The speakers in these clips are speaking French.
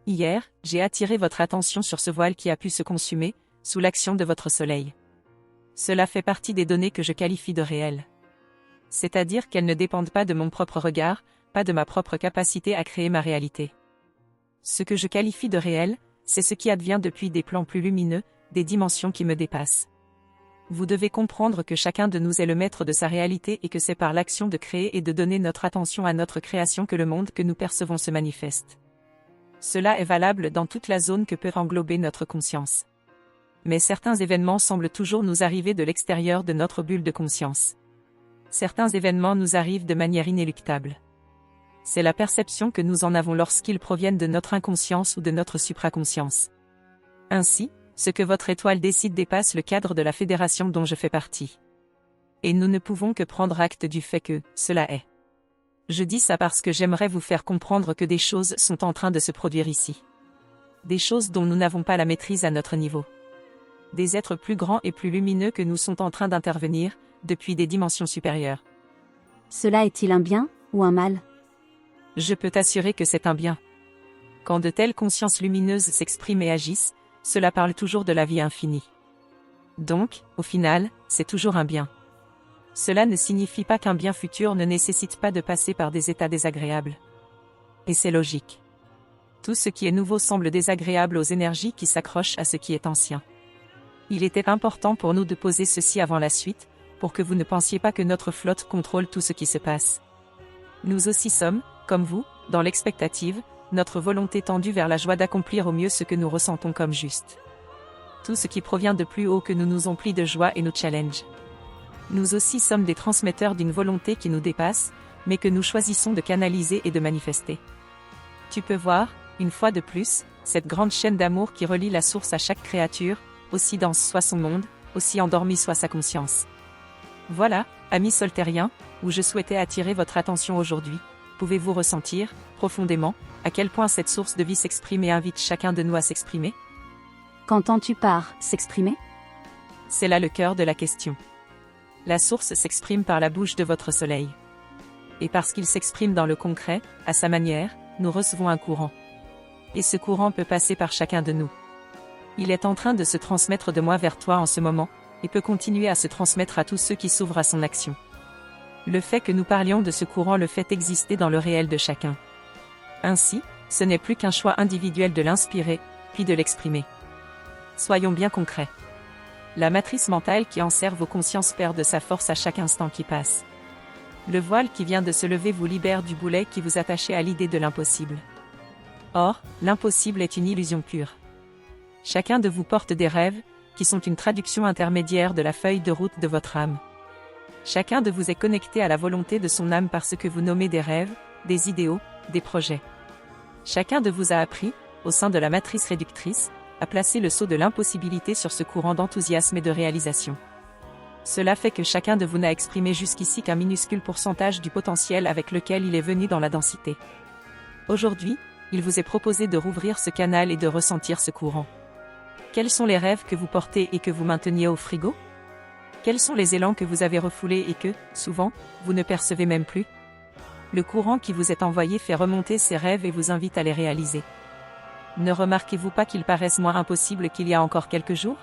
Hier, j'ai attiré votre attention sur ce voile qui a pu se consumer, sous l'action de votre soleil. Cela fait partie des données que je qualifie de réelles. C'est-à-dire qu'elles ne dépendent pas de mon propre regard, pas de ma propre capacité à créer ma réalité. Ce que je qualifie de réel, c'est ce qui advient depuis des plans plus lumineux, des dimensions qui me dépassent. Vous devez comprendre que chacun de nous est le maître de sa réalité et que c'est par l'action de créer et de donner notre attention à notre création que le monde que nous percevons se manifeste. Cela est valable dans toute la zone que peut englober notre conscience. Mais certains événements semblent toujours nous arriver de l'extérieur de notre bulle de conscience. Certains événements nous arrivent de manière inéluctable. C'est la perception que nous en avons lorsqu'ils proviennent de notre inconscience ou de notre supraconscience. Ainsi, ce que votre étoile décide dépasse le cadre de la fédération dont je fais partie. Et nous ne pouvons que prendre acte du fait que cela est. Je dis ça parce que j'aimerais vous faire comprendre que des choses sont en train de se produire ici. Des choses dont nous n'avons pas la maîtrise à notre niveau. Des êtres plus grands et plus lumineux que nous sont en train d'intervenir, depuis des dimensions supérieures. Cela est-il un bien, ou un mal? Je peux t'assurer que c'est un bien. Quand de telles consciences lumineuses s'expriment et agissent, cela parle toujours de la vie infinie. Donc, au final, c'est toujours un bien. Cela ne signifie pas qu'un bien futur ne nécessite pas de passer par des états désagréables. Et c'est logique. Tout ce qui est nouveau semble désagréable aux énergies qui s'accrochent à ce qui est ancien. Il était important pour nous de poser ceci avant la suite, pour que vous ne pensiez pas que notre flotte contrôle tout ce qui se passe. Nous aussi sommes, comme vous, dans l'expectative, notre volonté tendue vers la joie d'accomplir au mieux ce que nous ressentons comme juste. Tout ce qui provient de plus haut que nous nous emplit de joie et nous challenge. Nous aussi sommes des transmetteurs d'une volonté qui nous dépasse, mais que nous choisissons de canaliser et de manifester. Tu peux voir, une fois de plus, cette grande chaîne d'amour qui relie la source à chaque créature, aussi dense soit son monde, aussi endormi soit sa conscience. Voilà, amis soltériens, où je souhaitais attirer votre attention aujourd'hui. Pouvez-vous ressentir, profondément, à quel point cette source de vie s'exprime et invite chacun de nous à s'exprimer? Qu'entends-tu par « s'exprimer » ? C'est là le cœur de la question. La source s'exprime par la bouche de votre soleil. Et parce qu'il s'exprime dans le concret, à sa manière, nous recevons un courant. Et ce courant peut passer par chacun de nous. Il est en train de se transmettre de moi vers toi en ce moment, et peut continuer à se transmettre à tous ceux qui s'ouvrent à son action. Le fait que nous parlions de ce courant le fait exister dans le réel de chacun. Ainsi, ce n'est plus qu'un choix individuel de l'inspirer, puis de l'exprimer. Soyons bien concrets. La matrice mentale qui enserre vos consciences perd de sa force à chaque instant qui passe. Le voile qui vient de se lever vous libère du boulet qui vous attachait à l'idée de l'impossible. Or, l'impossible est une illusion pure. Chacun de vous porte des rêves, qui sont une traduction intermédiaire de la feuille de route de votre âme. Chacun de vous est connecté à la volonté de son âme par ce que vous nommez des rêves, des idéaux, des projets. Chacun de vous a appris, au sein de la matrice réductrice, à placer le sceau de l'impossibilité sur ce courant d'enthousiasme et de réalisation. Cela fait que chacun de vous n'a exprimé jusqu'ici qu'un minuscule pourcentage du potentiel avec lequel il est venu dans la densité. Aujourd'hui, il vous est proposé de rouvrir ce canal et de ressentir ce courant. Quels sont les rêves que vous portez et que vous mainteniez au frigo? Quels sont les élans que vous avez refoulés et que, souvent, vous ne percevez même plus? Le courant qui vous est envoyé fait remonter ces rêves et vous invite à les réaliser. Ne remarquez-vous pas qu'ils paraissent moins impossibles qu'il y a encore quelques jours?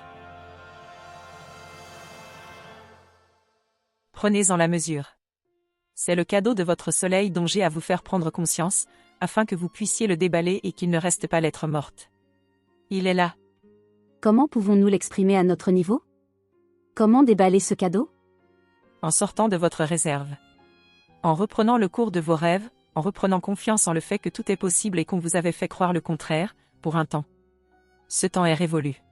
Prenez-en la mesure. C'est le cadeau de votre soleil dont j'ai à vous faire prendre conscience, afin que vous puissiez le déballer et qu'il ne reste pas lettre morte. Il est là. Comment pouvons-nous l'exprimer à notre niveau? Comment déballer ce cadeau? En sortant de votre réserve. En reprenant le cours de vos rêves, en reprenant confiance en le fait que tout est possible et qu'on vous avait fait croire le contraire, pour un temps. Ce temps est révolu.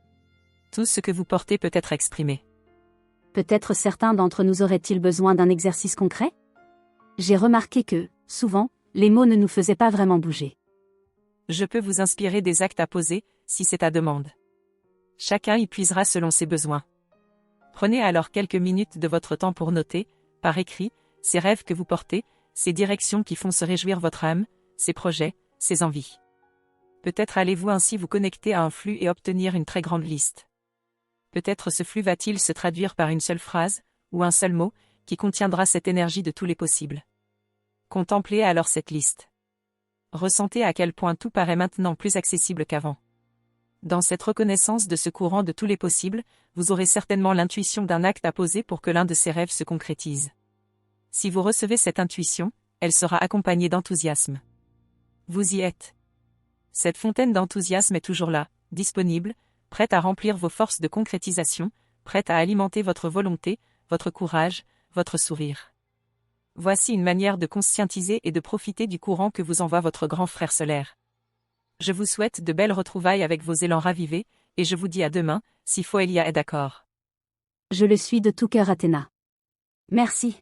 Tout ce que vous portez peut être exprimé. Peut-être certains d'entre nous auraient-ils besoin d'un exercice concret? J'ai remarqué que, souvent, les mots ne nous faisaient pas vraiment bouger. Je peux vous inspirer des actes à poser, si c'est ta demande. Chacun y puisera selon ses besoins. Prenez alors quelques minutes de votre temps pour noter, par écrit, ces rêves que vous portez, ces directions qui font se réjouir votre âme, ces projets, ces envies. Peut-être allez-vous ainsi vous connecter à un flux et obtenir une très grande liste. Peut-être ce flux va-t-il se traduire par une seule phrase, ou un seul mot, qui contiendra cette énergie de tous les possibles. Contemplez alors cette liste. Ressentez à quel point tout paraît maintenant plus accessible qu'avant. Dans cette reconnaissance de ce courant de tous les possibles, vous aurez certainement l'intuition d'un acte à poser pour que l'un de ces rêves se concrétise. Si vous recevez cette intuition, elle sera accompagnée d'enthousiasme. Vous y êtes. Cette fontaine d'enthousiasme est toujours là, disponible, prête à remplir vos forces de concrétisation, prête à alimenter votre volonté, votre courage, votre sourire. Voici une manière de conscientiser et de profiter du courant que vous envoie votre grand frère solaire. Je vous souhaite de belles retrouvailles avec vos élans ravivés, et je vous dis à demain, si Foelia est d'accord. Je le suis de tout cœur, Athéna. Merci.